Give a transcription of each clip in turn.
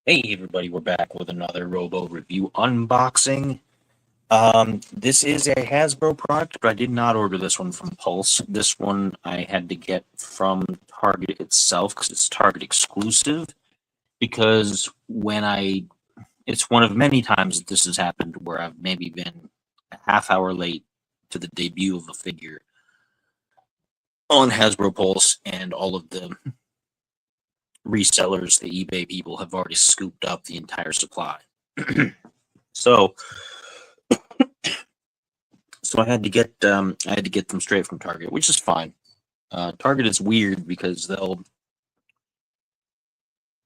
Hey everybody, we're back with another Robo review unboxing. This is a Hasbro product, but I did not order this one from Pulse. This one I had to get from Target itself because it's Target exclusive. Because it's one of many times that this has happened where I've maybe been a half hour late to the debut of a figure on Hasbro Pulse, and all of the resellers, the eBay people, have already scooped up the entire supply. So So I had to get them straight from Target, which is fine. Target is weird because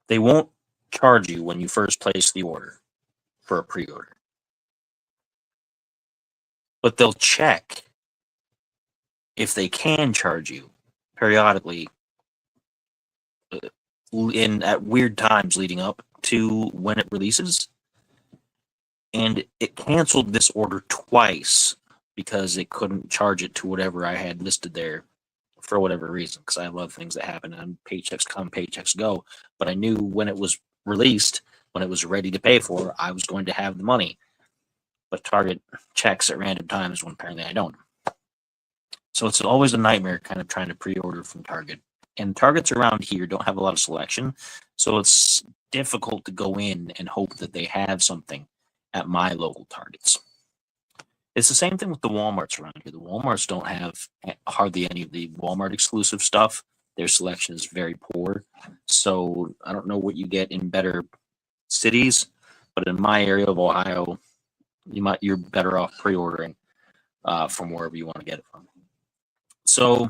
they won't charge you when you first place the order for a pre-order, but they'll check if they can charge you periodically in at weird times leading up to when it releases. And it canceled this order twice because it couldn't charge it to whatever I had listed there for whatever reason, because I love things that happen and paychecks come, paychecks go. But I knew when it was released, when it was ready to pay for, I was going to have the money. But Target checks at random times when apparently I don't. So it's always a nightmare kind of trying to pre-order from Target. And Targets around here don't have a lot of selection, so it's difficult to go in and hope that they have something at my local Targets. It's the same thing with the Walmarts around here. The Walmarts don't have hardly any of the Walmart exclusive stuff. Their selection is very poor. So I don't know what you get in better cities, but in my area of Ohio, you're better off pre-ordering from wherever you want to get it from. So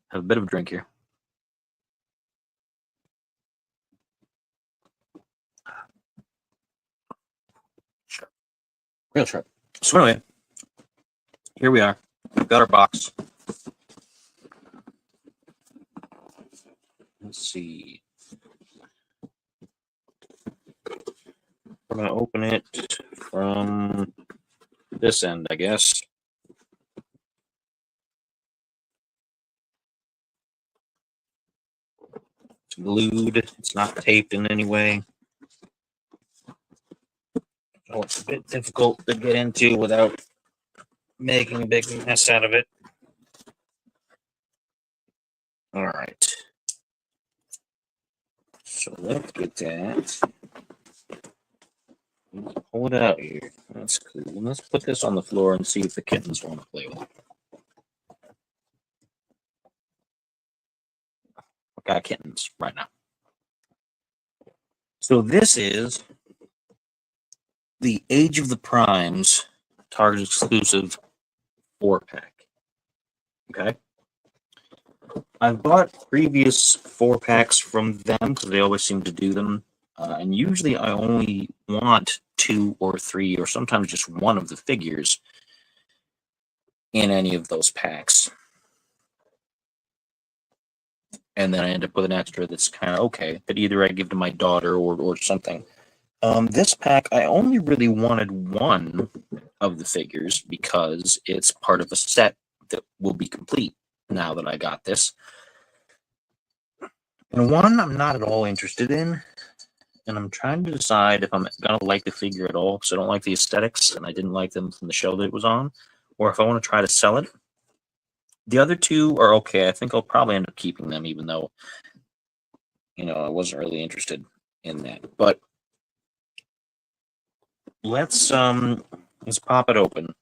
have a bit of a drink here. Sure. Real sharp. So anyway, here we are. We've got our box. Let's see. We're going to open it from this end, I guess. It's glued. It's not taped in any way. So it's a bit difficult to get into without making a big mess out of it. All right. So let's get that. Let's pull it out here. That's cool. Let's put this on the floor and see if the kittens want to play with it. I got kittens right now. So this is the Age of the Primes Target exclusive 4-pack. Okay. I've bought previous 4-packs from them because they always seem to do them. And usually I only want 2 or 3 or sometimes just one of the figures in any of those packs. And then I end up with an extra that's kind of okay, that either I give to my daughter or something. This pack, I only really wanted one of the figures because it's part of a set that will be complete now that I got this. And one I'm not at all interested in, and I'm trying to decide if I'm going to like the figure at all, because I don't like the aesthetics, and I didn't like them from the show that it was on, or if I want to try to sell it. The other two are okay. I think I'll probably end up keeping them, even though, I wasn't really interested in that. But let's pop it open,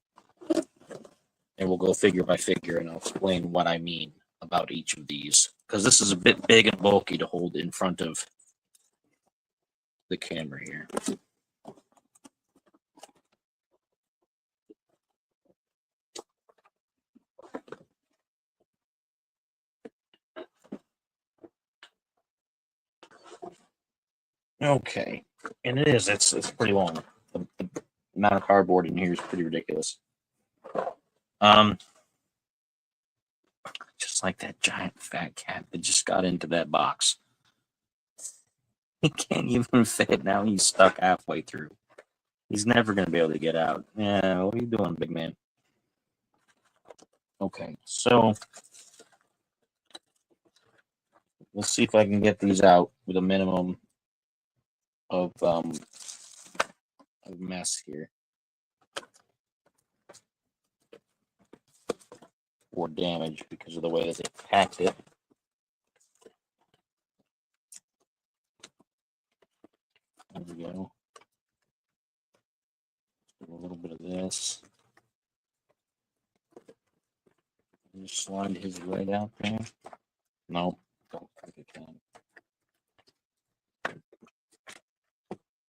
and we'll go figure by figure, and I'll explain what I mean about each of these, because this is a bit big and bulky to hold in front of the camera here. Okay, and it's pretty long. The amount of cardboard in here is pretty ridiculous. Just like that giant fat cat that just got into that box. He can't even fit now. He's stuck halfway through. He's never going to be able to get out. Yeah, what are you doing, big man? Okay, so we'll see if I can get these out with a minimum of mess here. Or damage because of the way that they packed it. There we go. A little bit of this. Just slide his right out there. No, don't think it can.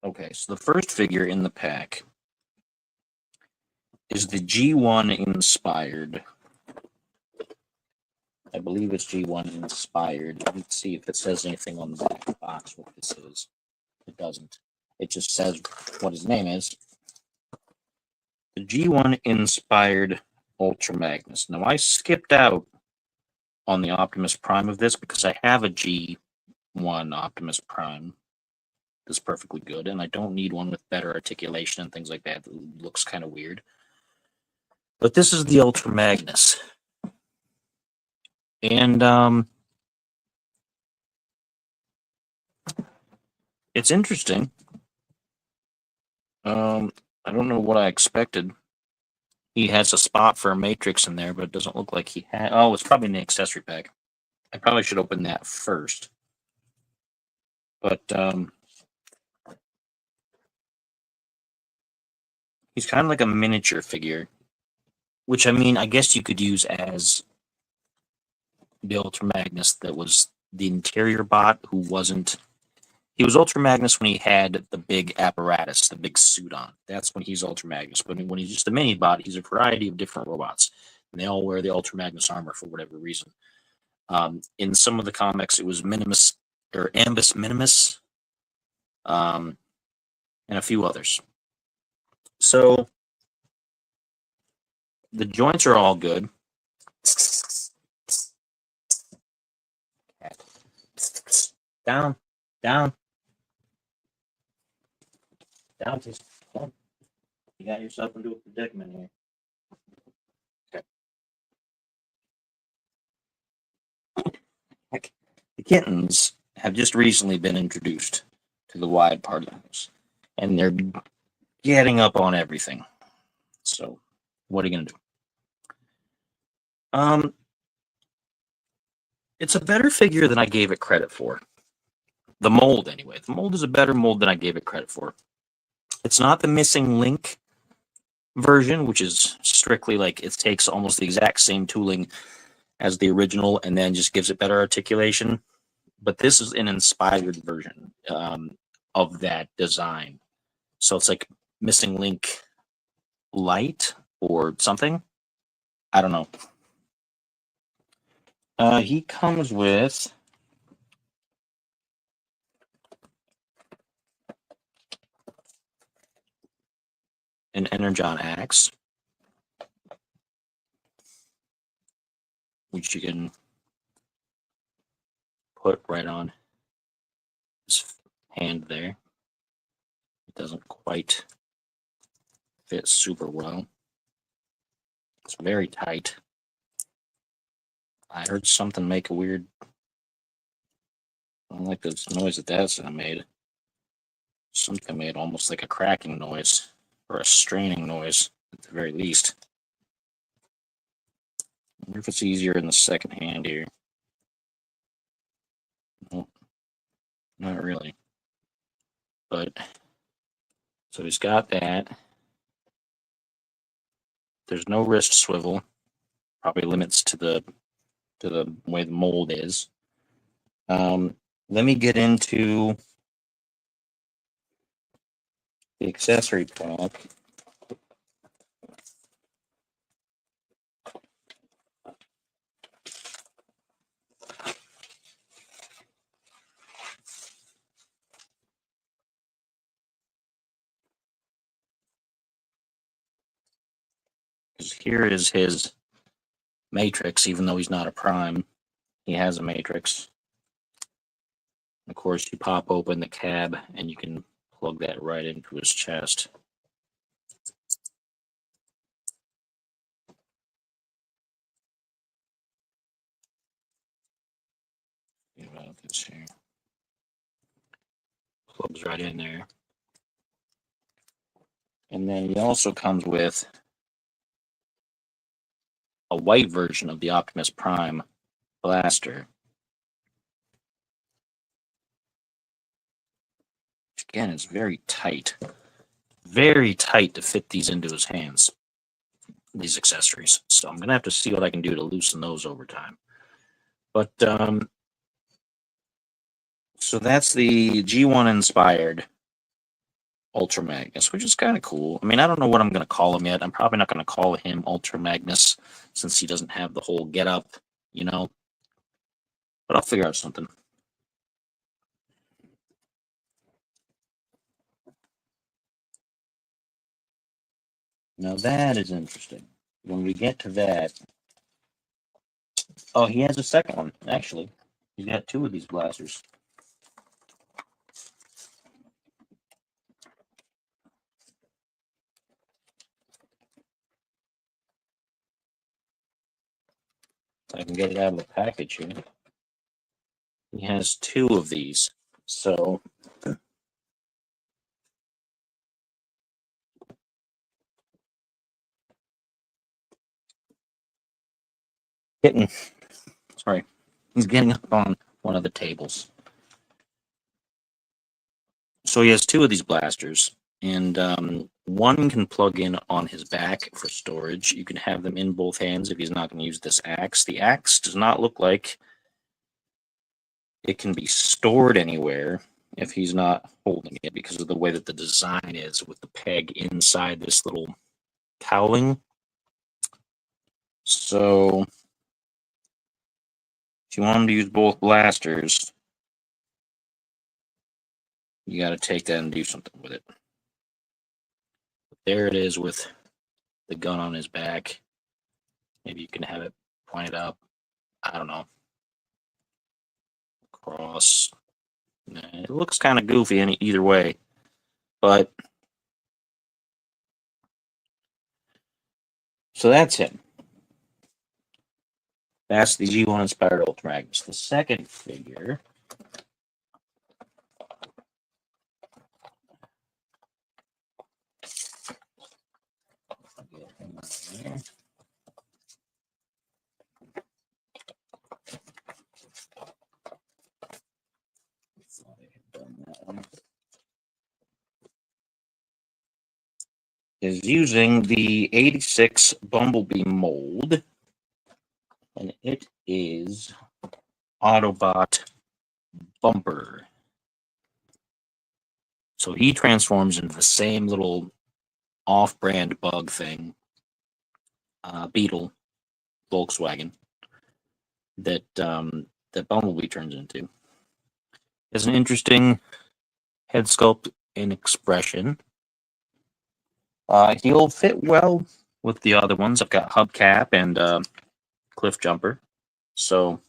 Okay, so the first figure in the pack is the G1 Inspired. I believe it's G1 Inspired. Let's see if it says anything on the back box what this is. It doesn't. It just says what his name is. The G1 Inspired Ultra Magnus. Now, I skipped out on the Optimus Prime of this because I have a G1 Optimus Prime that's perfectly good, and I don't need one with better articulation and things like that. It looks kind of weird. But this is the Ultra Magnus. And it's interesting. I don't know what I expected. He has a spot for a Matrix in there, but it doesn't look like he had. Oh, it's probably in the accessory pack. I probably should open that first. But he's kind of like a miniature figure, which I mean, I guess you could use as the Ultra Magnus that was the interior bot who wasn't. He was Ultra Magnus when he had the big apparatus, the big suit on. That's when he's Ultra Magnus. But when he's just a mini bot, he's a variety of different robots. And they all wear the Ultra Magnus armor for whatever reason. In some of the comics, it was Minimus or Ambus Minimus, and a few others. So the joints are all good. Down, down. Down, just down. You got yourself into a predicament here. Okay. The kittens have just recently been introduced to the wide part of the house, and they're getting up on everything. So, what are you gonna do? It's a better figure than I gave it credit for. The mold, anyway. The mold is a better mold than I gave it credit for. It's not the missing link version, which is strictly like it takes almost the exact same tooling as the original and then just gives it better articulation. But this is an inspired version of that design. So it's like missing link light or something. I don't know. He comes with an Energon axe, which you can put right on his hand there. It doesn't quite fit super well. It's very tight. I heard something make a weird. I don't like the noise that made. Something made almost like a cracking noise or a straining noise at the very least. I wonder if it's easier in the second hand here. Nope, not really. But so he's got that. There's no wrist swivel. Probably limits to the way the mold is. Let me get into the accessory pack. Here is his matrix, even though he's not a prime. He has a matrix. Of course, you pop open the cab and you can plug that right into his chest. Think about this here. Plugs right in there. And then he also comes with a white version of the Optimus Prime blaster. Which again is very tight. Very tight to fit these into his hands. These accessories. So I'm gonna have to see what I can do to loosen those over time. But so that's the G1 inspired Ultra Magnus, which is kind of cool. I mean, I don't know what I'm going to call him yet. I'm probably not going to call him Ultra Magnus since he doesn't have the whole get up, you know. But I'll figure out something. Now that is interesting. When we get to that, oh, he has a second one actually. He's got two of these blasters. I can get it out of the package here. He has two of these. So getting sorry. He's getting up on one of the tables. So he has two of these blasters, and one can plug in on his back for storage. You can have them in both hands if he's not going to use this axe. The axe does not look like it can be stored anywhere if he's not holding it because of the way that the design is with the peg inside this little cowling. So if you want him to use both blasters, you got to take that and do something with it. There it is with the gun on his back. Maybe you can have it pointed up. I don't know. Cross. It looks kind of goofy in either way, but so that's him. That's the G1 inspired Ultra Magnus. The second figure is using the 86 Bumblebee mold, and it is Autobot Bumper. So he transforms into the same little off-brand bug thing, Beetle, Volkswagen, that that Bumblebee turns into. It's an interesting head sculpt and expression. He'll fit well with the other ones. I've got hubcap and cliff jumper. So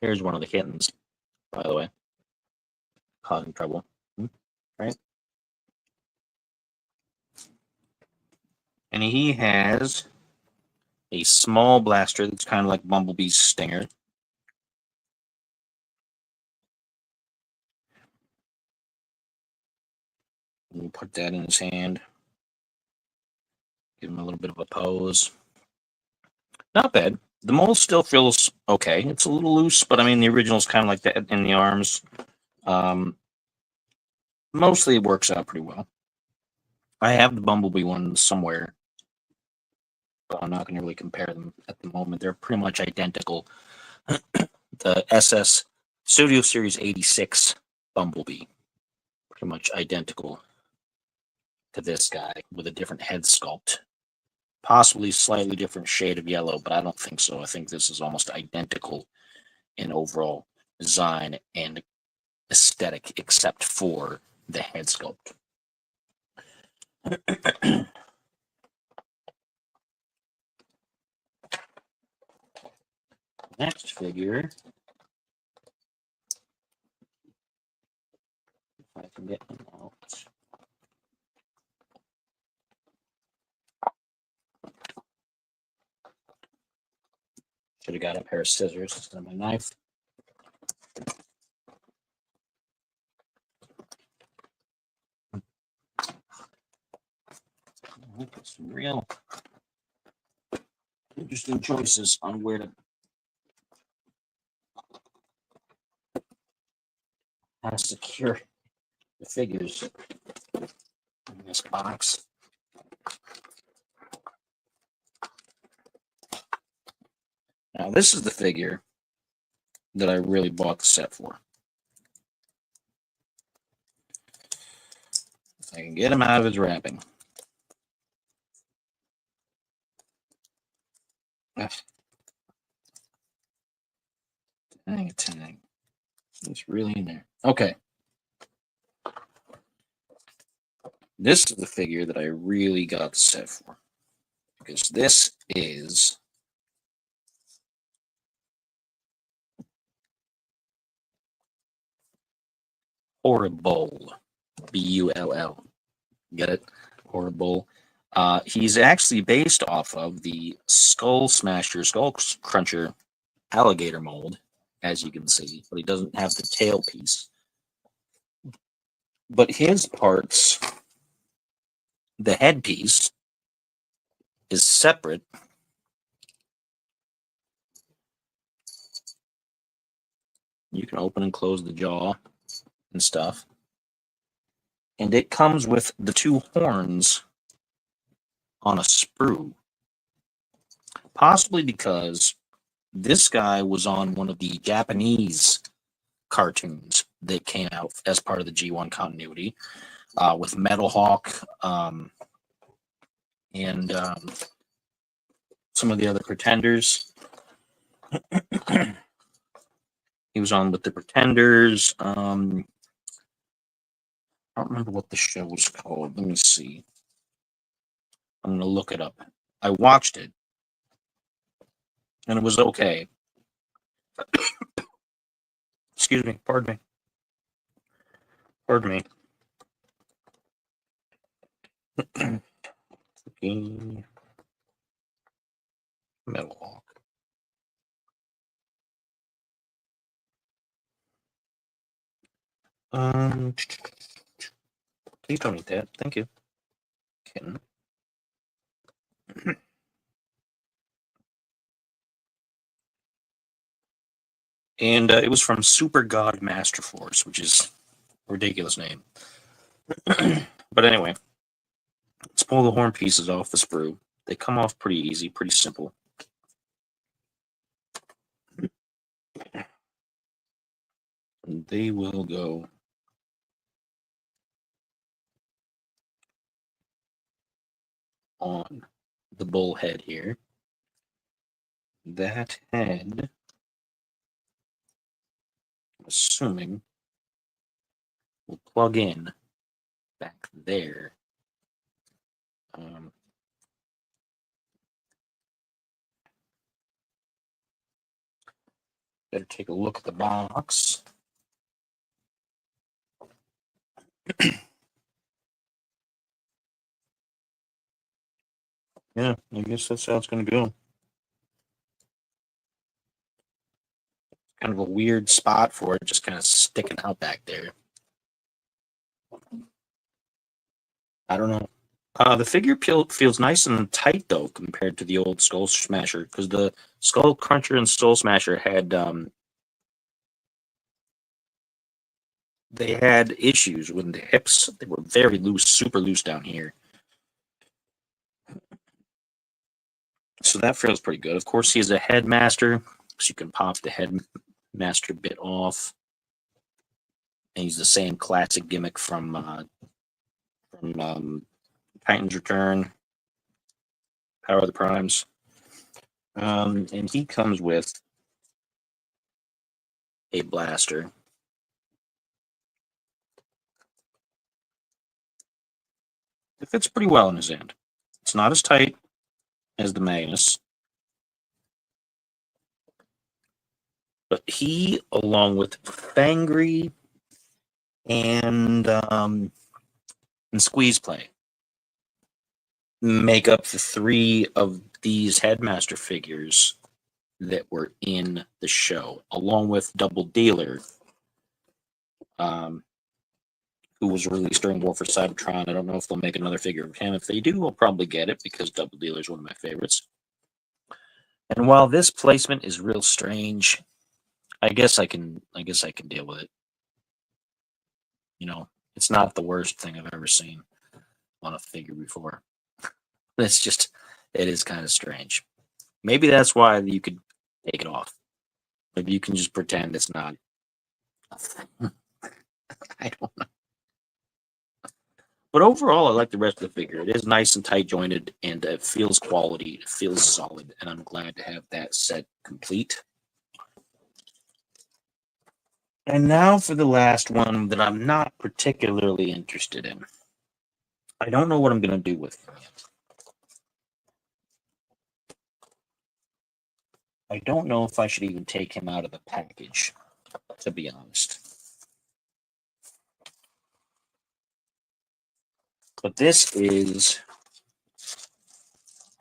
here's one of the kittens, by the way, causing trouble. Right? And he has a small blaster that's kind of like Bumblebee's stinger. We'll put that in his hand. Give him a little bit of a pose. Not bad. The mold still feels okay. It's a little loose, but I mean, the original's kind of like that in the arms. Mostly it works out pretty well. I have the Bumblebee one somewhere, but I'm not going to really compare them at the moment. They're pretty much identical. The SS Studio Series 86 Bumblebee, pretty much identical to this guy with a different head sculpt. Possibly slightly different shade of yellow, but I don't think so. I think this is almost identical in overall design and aesthetic, except for the head sculpt. Next figure, if I can get him out. Should have got a pair of scissors instead of my knife. Some real interesting choices on where to how to secure the figures in this box. Now, this is the figure that I really bought the set for. If I can get him out of his wrapping. Dang. It's really in there. Okay. This is the figure that I really got the set for. Because this is Horrible. Bull. Get it? Horrible. He's actually based off of the Skull Cruncher alligator mold, as you can see, but he doesn't have the tail piece. But his parts, the headpiece, is separate. You can open and close the jaw and stuff. And it comes with the two horns on a sprue. Possibly because this guy was on one of the Japanese cartoons that came out as part of the G1 continuity with Metal Hawk and some of the other Pretenders. He was on with the Pretenders. I don't remember what the show was called. Let me see. I'm going to look it up. I watched it, and it was okay. Excuse me. Pardon me. Metal Hawk. Please don't eat that. Thank you. Kitten. And it was from Super God Master Force, which is a ridiculous name. But anyway, let's pull the horn pieces off the sprue. They come off pretty easy, pretty simple. And they will go on the bull head here. That head, I'm assuming, will plug in back there. Better take a look at the box. Yeah, I guess that's how it's going to go. Kind of a weird spot for it, just kind of sticking out back there. I don't know. The figure feels nice and tight, though, compared to the old Skull Smasher, because the Skull Cruncher and Skull Smasher had they had issues with the hips. They were very loose, super loose down here. So that feels pretty good. Of course, he has a headmaster, so you can pop the headmaster bit off. And he's the same classic gimmick from Titan's Return, Power of the Primes. And he comes with a blaster. It fits pretty well in his hand. It's not as tight as the Magnus. But he, along with Fangry and Squeeze Play, make up the three of these Headmaster figures that were in the show, along with Double Dealer, who was released during War for Cybertron. I don't know if they'll make another figure of him. If they do, I'll probably get it because Double Dealer is one of my favorites. And while this placement is real strange, I guess I can deal with it. You know, it's not the worst thing I've ever seen on a figure before. It's just, it is kind of strange. Maybe that's why you could take it off. Maybe you can just pretend it's not a thing. I don't know. But overall, I like the rest of the figure. It is nice and tight jointed, and it feels quality. It feels solid, and I'm glad to have that set complete. And now for the last one that I'm not particularly interested in. I don't know what I'm going to do with him yet. I don't know if I should even take him out of the package, to be honest. But this is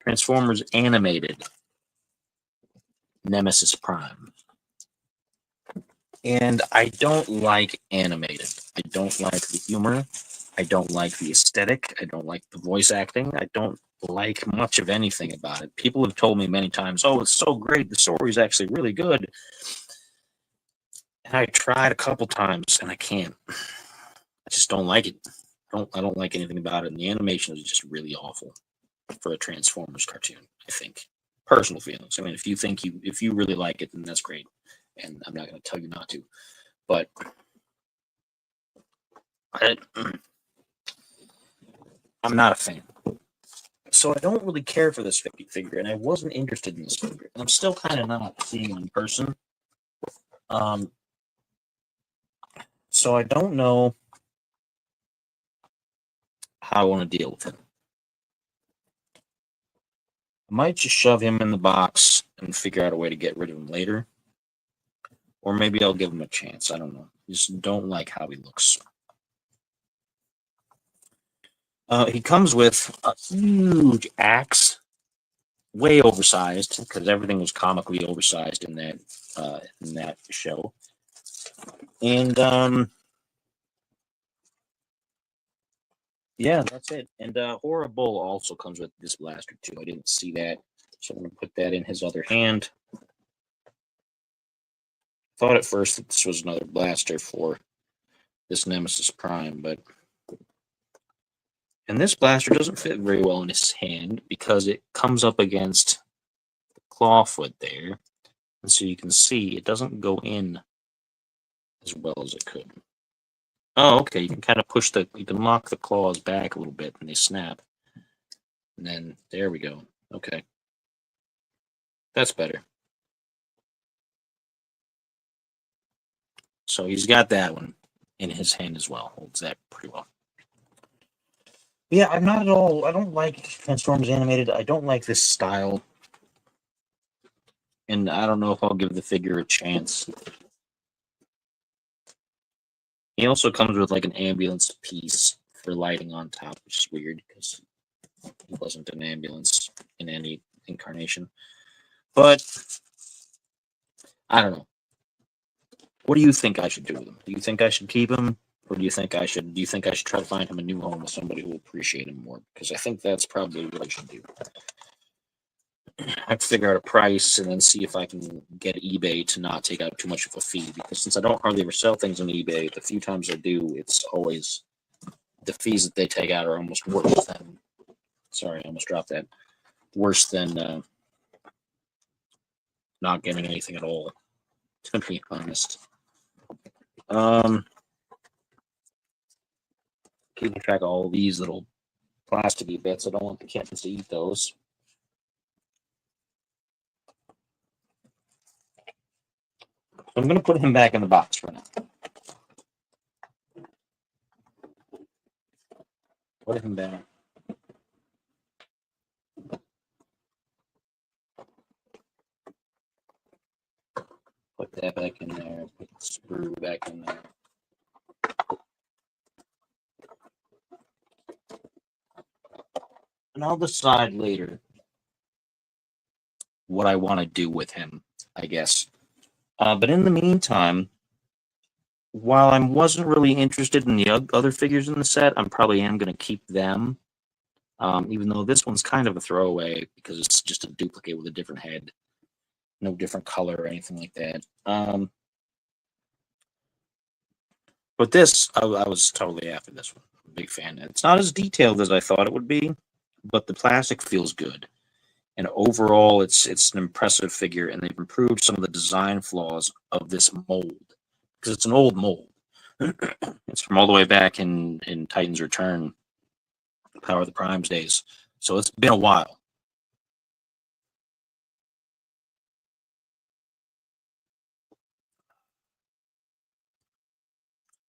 Transformers Animated Nemesis Prime. And I don't like animated. I don't like the humor. I don't like the aesthetic. I don't like the voice acting. I don't like much of anything about it. People have told me many times, oh, it's so great. The story is actually really good. And I tried a couple times and I can't. I just don't like it. I don't like anything about it. And the animation is just really awful for a Transformers cartoon, I think. Personal feelings. I mean, if you really like it, then that's great. And I'm not going to tell you not to. But I'm not a fan. So I don't really care for this figure, and I wasn't interested in this figure. And I'm still kind of not seeing him in person. So I don't know how I want to deal with him. I might just shove him in the box and figure out a way to get rid of him later. Or maybe I'll give him a chance. I don't know. Just don't like how he looks. He comes with a huge axe, way oversized, because everything was comically oversized in that show. And yeah, that's it. And Horrible also comes with this blaster too. I didn't see that, so I'm going to put that in his other hand. Thought at first that this was another blaster for this Nemesis Prime, but and this blaster doesn't fit very well in his hand because it comes up against the clawfoot there, and so you can see it doesn't go in as well as it could. Oh, okay. You can kind of you can lock the claws back a little bit, and they snap. And then there we go. Okay, that's better. So he's got that one in his hand as well. Holds that pretty well. Yeah, I'm not at all. I don't like Transformers Animated. I don't like this style. And I don't know if I'll give the figure a chance. He also comes with like an ambulance piece for lighting on top, which is weird because he wasn't an ambulance in any incarnation. But I don't know. What do you think I should do with him? Do you think I should keep him? Or do you think I should try to find him a new home with somebody who will appreciate him more? Because I think that's probably what I should do. I have to figure out a price and then see if I can get eBay to not take out too much of a fee. Because since I don't hardly ever sell things on eBay, the few times I do, it's always the fees that they take out are almost worse than. Sorry, I almost dropped that. Worse than not getting anything at all. To be honest. Keeping track of all these little plasticky bits. I don't want the kittens to eat those. So I'm going to put him back in the box for now. Put him back. Put that back in there. Put the screw back in there. And I'll decide later what I want to do with him I guess. But in the meantime, while I wasn't really interested in the other figures in the set, I probably am going to keep them. Even though this one's kind of a throwaway because it's just a duplicate with a different head, no different color or anything like that. But this, I was totally after this one. I'm a big fan. It's not as detailed as I thought it would be, but the plastic feels good. And overall, it's an impressive figure, and they've improved some of the design flaws of this mold because it's an old mold. It's from all the way back in Titan's Return, Power of the Primes days. So it's been a while.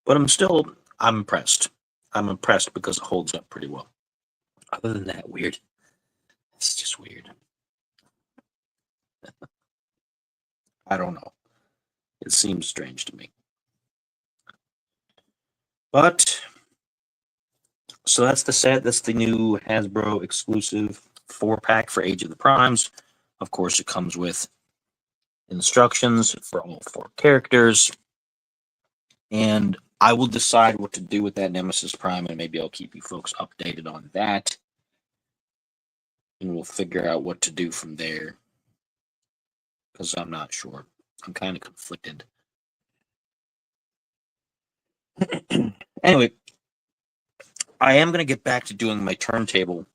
But I'm impressed. I'm impressed because it holds up pretty well. Other than that, weird. It's just weird. I don't know. It seems strange to me. But so that's the set. That's the new Hasbro exclusive 4-pack for Age of the Primes. Of course, it comes with instructions for all 4 characters. And I will decide what to do with that Nemesis Prime, and maybe I'll keep you folks updated on that. And we'll figure out what to do from there. Because I'm not sure. I'm kind of conflicted. Anyway, I am going to get back to doing my turntable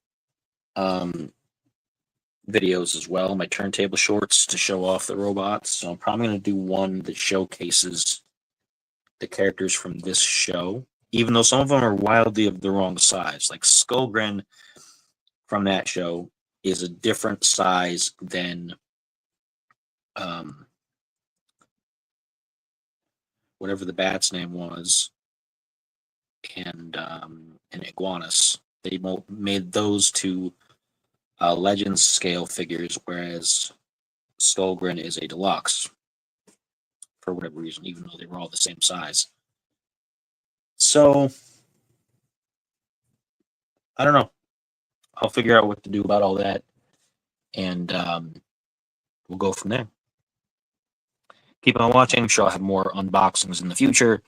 videos as well, my turntable shorts to show off the robots. So I'm probably going to do one that showcases the characters from this show, even though some of them are wildly of the wrong size. Like Skullgrin from that show is a different size than whatever the bat's name was, and Iguanus. They made those two Legends scale figures, whereas Skullgrin is a deluxe for whatever reason, even though they were all the same size. So I don't know. I'll figure out what to do about all that, and we'll go from there. Keep on watching. I'm sure I'll have more unboxings in the future.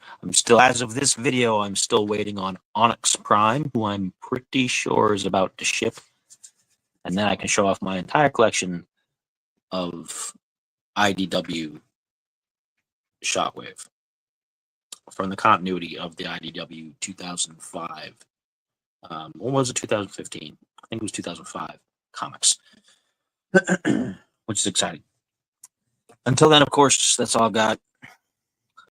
As of this video, I'm still waiting on Onyx Prime, who I'm pretty sure is about to ship. And then I can show off my entire collection of IDW Shockwave from the continuity of the IDW 2005. What was it, 2015? I think it was 2005 comics, which is exciting. Until then, of course, that's all I've got.